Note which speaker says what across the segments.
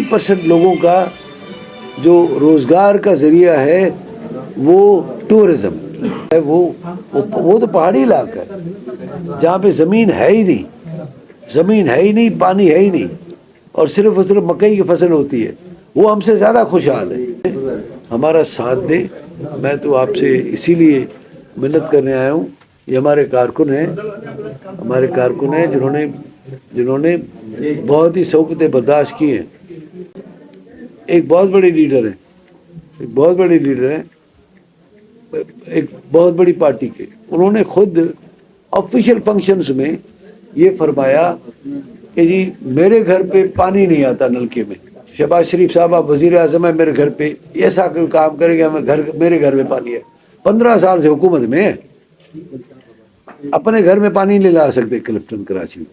Speaker 1: 80% لوگوں کا جو روزگار کا ذریعہ ہے وہ ٹورزم ہے. وہ تو پہاڑی علاقہ ہے جہاں پہ زمین ہے ہی نہیں، پانی ہے ہی نہیں، اور صرف مکئی کی فصل ہوتی ہے. وہ ہم سے زیادہ خوشحال ہے. ہمارا ساتھ دے. میں تو آپ سے اسی لیے منت کرنے آیا ہوں. یہ ہمارے کارکن ہیں جنہوں نے بہت ہی صعوبتیں برداشت کی ہیں. ایک بہت بڑے لیڈر ہیں ایک بہت بڑی پارٹی کے. انہوں نے خود آفیشیل فنکشنز میں یہ فرمایا کہ جی میرے گھر پہ پانی نہیں آتا نلکے میں. شہباز شریف صاحب آپ وزیر اعظم ہیں، میرے گھر پہ ایسا کوئی کام کرے گا میرے گھر میں پانی ہے. 15 سال سے حکومت میں اپنے گھر میں پانی نہیں لا سکتے. کلفٹن کراچی میں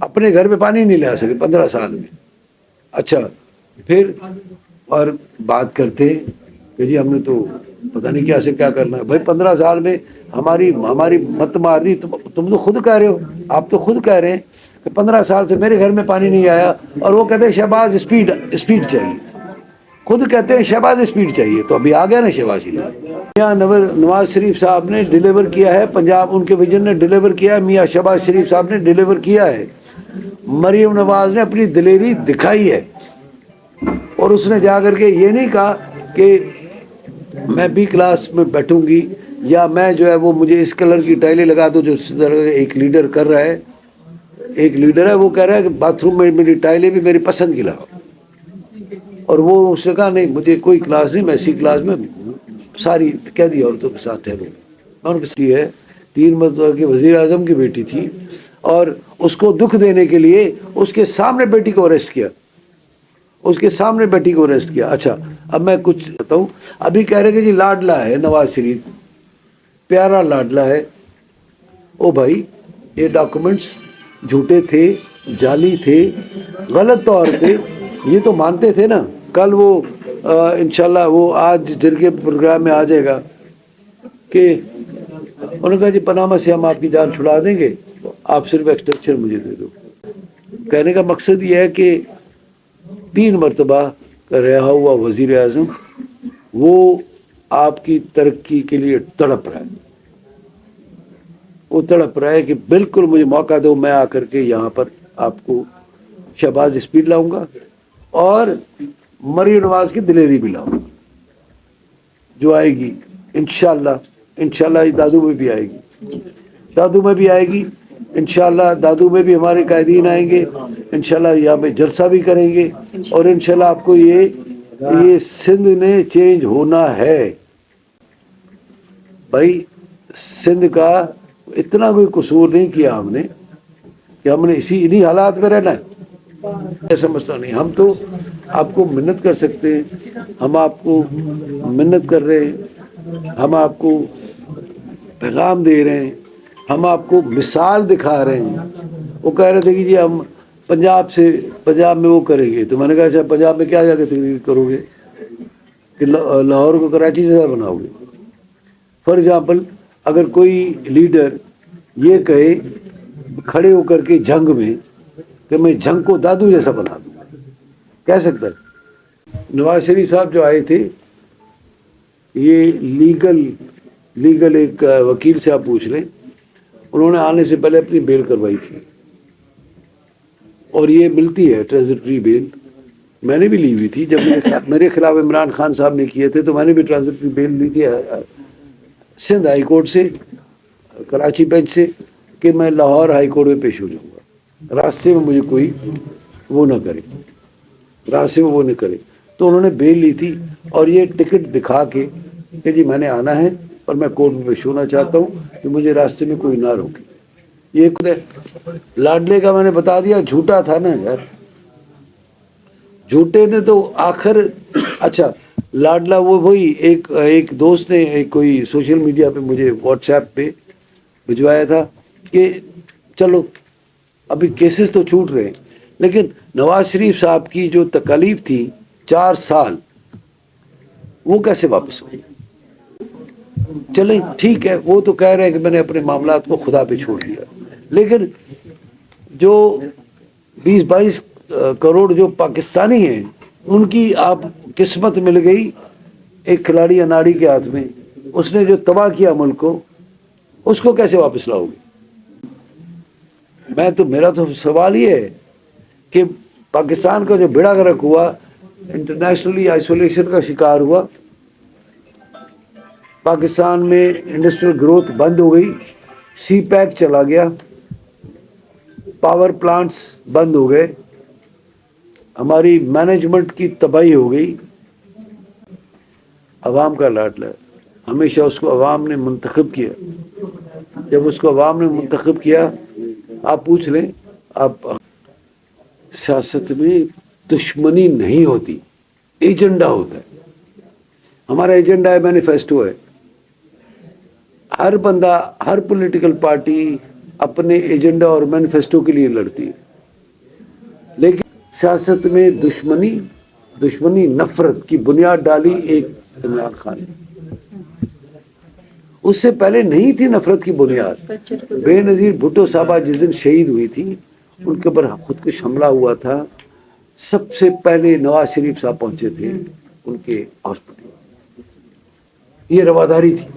Speaker 1: اپنے گھر میں پانی نہیں لا سکے 15 سال میں. اچھا پھر اور بات کرتے کہ جی ہم نے تو پتہ نہیں کیا سے کیا کرنا ہے. بھائی 15 سال میں ہماری مت مار دی. تم تو خود کہہ رہے ہو، آپ تو خود کہہ رہے ہیں کہ 15 سال سے میرے گھر میں پانی نہیں آیا، اور وہ کہتے ہیں شہباز اسپیڈ چاہیے. خود کہتے ہیں شہباز اسپیڈ چاہیے. تو ابھی آ گیا نا شہباز شریف. نواز شریف صاحب نے ڈیلیور کیا ہے پنجاب، ان کے ویژن نے ڈیلیور کیا ہے. میاں شہباز شریف صاحب نے ڈیلیور کیا ہے. مریم نواز نے اپنی دلیری دکھائی ہے، اور اس نے جا کر کے یہ نہیں کہا کہ میں بی کلاس میں بیٹھوں گی، یا میں جو ہے وہ مجھے اس کلر کی ٹائلیں لگا دو. جو ایک لیڈر کر رہا ہے، ایک لیڈر ہے وہ کہہ رہا ہے کہ باتھ روم میں میری ٹائلیں بھی میری پسند کی لگاؤ. اور وہ اس نے کہا نہیں مجھے کوئی کلاس نہیں، میں اسی کلاس میں ساری کہہ دی عورتوں کے ساتھ ٹھہروں. ان کی ہے 3 مرتبہ کے وزیر اعظم کی بیٹی تھی، اور اس کو دکھ دینے کے لیے اس کے سامنے بیٹی کو اریسٹ کیا. اچھا اب میں کچھ بتاؤں. ابھی کہہ رہے کہ جی لاڈلا ہے نواز شریف، پیارا لاڈلا ہے. او بھائی یہ ڈاکومنٹس جھوٹے تھے، جعلی تھے، غلط طور پہ یہ تو مانتے تھے نا. کل وہ انشاءاللہ وہ آج دن کے پروگرام میں آ جائے گا کہ انہوں نے کہا جی پاناما سے ہم آپ کی جان چھڑا دیں گے، آپ صرف ایکسٹینشن مجھے دے دو. کہنے کا مقصد یہ ہے کہ 3 مرتبہ کا رہا ہوا وزیر اعظم وہ آپ کی ترقی کے لیے تڑپ رہا ہے. وہ تڑپ رہا ہے کہ بالکل مجھے موقع دو، میں آ کر کے یہاں پر آپ کو شہباز اسپیڈ لاؤں گا اور مریم نواز کی دلیری بھی لاؤں گا جو آئے گی انشاءاللہ دادو میں بھی آئے گی انشاءاللہ. دادو میں بھی ہمارے قائدین آئیں گے انشاءاللہ. یہاں پہ جلسہ بھی کریں گے، اور انشاءاللہ آپ کو یہ سندھ نے چینج ہونا ہے. بھائی سندھ کا اتنا کوئی قصور نہیں کیا ہم نے کہ ہم نے انہی حالات میں رہنا ہے. ایسا مسئلہ نہیں. ہم تو آپ کو منت کر سکتے ہیں، ہم آپ کو منت کر رہے ہیں، ہم آپ کو پیغام دے رہے ہیں، ہم آپ کو مثال دکھا رہے ہیں. وہ کہہ رہے تھے کہ جی ہم پنجاب میں وہ کریں گے. تو میں نے کہا اچھا پنجاب میں کیا جا کے تقریر کرو گے کہ لاہور کو کراچی سے بناؤ گے؟ فار ایگزامپل اگر کوئی لیڈر یہ کہے کھڑے ہو کر کے جنگ میں کہ میں جنگ کو دادو جیسا بنا دوں، کہہ سکتا ہے؟ نواز شریف صاحب جو آئے تھے، یہ لیگل ایک وکیل سے آپ پوچھ لیں، انہوں نے آنے سے پہلے اپنی بیل کروائی تھی، اور یہ ملتی ہے ٹرانزٹری بیل. میں نے بھی لی ہوئی تھی. جب میرے خلاف عمران خان صاحب نے کیے تھے تو میں نے بھی ٹرانزٹری بیل لی تھی سندھ ہائی کورٹ سے، کراچی بینچ سے، کہ میں لاہور ہائی کورٹ میں پیش ہو جاؤں گا، راستے میں مجھے کوئی وہ نہ کرے. تو انہوں نے بیل لی تھی، اور یہ ٹکٹ دکھا کے کہ جی میں نے آنا ہے اور میں کورٹ میں پیش ہونا چاہتا ہوں کہ مجھے راستے میں کوئی نہ روکے. یہ خود ہے. لاڈلے کا میں نے بتا دیا جھوٹا تھا نا یار، جھوٹے نے تو آخر. اچھا لاڈلا وہی ایک دوست نے کوئی سوشل میڈیا پہ مجھے واٹس ایپ پہ بھجوایا تھا کہ چلو ابھی کیسز تو چھوٹ رہے ہیں، لیکن نواز شریف صاحب کی جو تکالیف تھی 4 سال وہ کیسے واپس ہوئی؟ چلیں ٹھیک ہے، وہ تو کہہ رہے ہیں کہ میں نے اپنے معاملات کو خدا پہ چھوڑ دیا، لیکن جو 20-22 کروڑ جو پاکستانی ہیں ان کی آپ قسمت مل گئی ایک کھلاڑی اناڑی کے ہاتھ میں، اس نے جو تباہ کیا ملک کو، اس کو کیسے واپس لاؤ گے؟ میرا تو سوال یہ ہے کہ پاکستان کا جو بیڑا غرق ہوا، انٹرنیشنلی آئسولیشن کا شکار ہوا، پاکستان میں انڈسٹریل گروتھ بند ہو گئی، سی پیک چلا گیا، پاور پلانٹس بند ہو گئے، ہماری مینجمنٹ کی تباہی ہو گئی۔ عوام کا لاڈلا ہے، ہمیشہ اس کو عوام نے منتخب کیا، جب اس کو عوام نے منتخب کیا، آپ پوچھ لیں، آپ سیاست میں دشمنی نہیں ہوتی، ایجنڈا ہوتا ہے۔ ہمارا ایجنڈا ہے، مینیفیسٹو ہے۔ ہر بندہ، ہر پولیٹیکل پارٹی اپنے ایجنڈا اور مینیفیسٹو کے لیے لڑتی ہے، لیکن سیاست میں دشمنی نفرت کی بنیاد ڈالی ایک عمران خان نے۔ اس سے پہلے نہیں تھی نفرت کی بنیاد۔ بے نظیر بھٹو صاحبہ جس دن شہید ہوئی تھی، ان کے اوپر خودکش حملہ ہوا تھا، سب سے پہلے نواز شریف صاحب پہنچے تھے ان کے ہاسپٹل۔ یہ رواداری تھی۔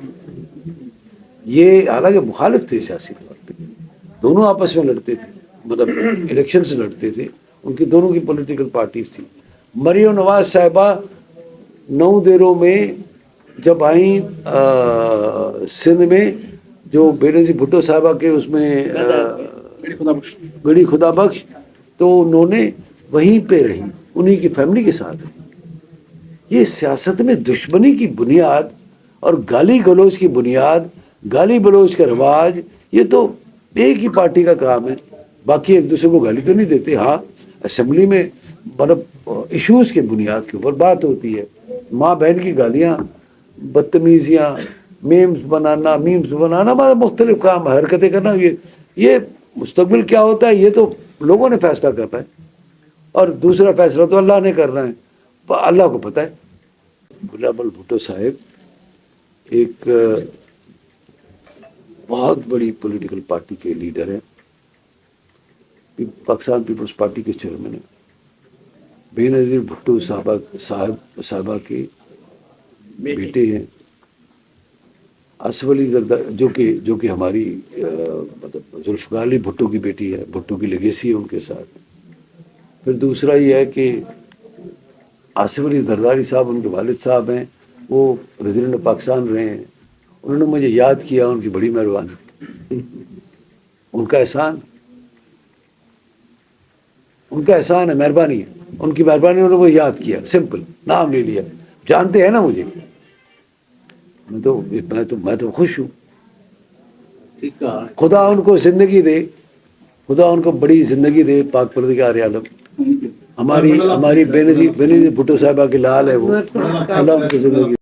Speaker 1: یہ حالانکہ مخالف تھے سیاسی طور پہ، دونوں آپس میں لڑتے تھے، مطلب الیکشن سے لڑتے تھے، ان کی دونوں کی پولیٹیکل پارٹیز تھی۔ مریم نواز صاحبہ 9 دیروں میں جب آئیں سندھ میں، جو بے نظیر بھٹو صاحبہ کے اس میں گڑی خدا بخش، تو انہوں نے وہیں پہ رہی، انہی کی فیملی کے ساتھ رہی۔ یہ سیاست میں دشمنی کی بنیاد اور گالی گلوچ کی بنیاد، گالی گلوچ کا رواج، یہ تو ایک ہی پارٹی کا کام ہے۔ باقی ایک دوسرے کو گالی تو نہیں دیتے، ہاں اسمبلی میں مطلب ایشوز کے بنیاد کے اوپر بات ہوتی ہے، ماں بہن کی گالیاں، بدتمیزیاں، میمز بنانا، مطلب مختلف کام، حرکتیں کرنا، یہ مستقبل کیا ہوتا ہے یہ تو لوگوں نے فیصلہ کرنا ہے، اور دوسرا فیصلہ تو اللہ نے کرنا ہے، اللہ کو پتہ ہے۔ بلاول بھٹو صاحب ایک بہت بڑی پولیٹیکل پارٹی کے لیڈر ہیں، پاکستان پیپلز پارٹی کے چیئرمین ہیں۔ بے نظیر بھٹو صاحبہ کے بیٹے ہیں آصف علی زرداری، جو کہ ہماری مطلب ذوالفقار علی بھٹو کی بیٹی ہے، بھٹو کی لیگیسی ہے ان کے ساتھ۔ پھر دوسرا یہ ہے کہ آصف علی زرداری صاحب ان کے والد صاحب ہیں، وہ پریزیڈنٹ آف پاکستان رہے ہیں، انہوں نے مجھے یاد کیا، ان کی بڑی مہربانی، ان کا احسان ہے، مہربانی ہے، ان کی مہربانی، انہوں نے مجھے یاد کیا، سمپل نام لے لیا، جانتے ہیں نا مجھے، میں تو خوش ہوں۔ خدا ان کو زندگی دے، خدا ان کو بڑی زندگی دے، پاک پروردگار عالم۔ ہماری بے نظیر بھٹو صاحبہ کی لال ہے وہ، اللہ ان کو زندگی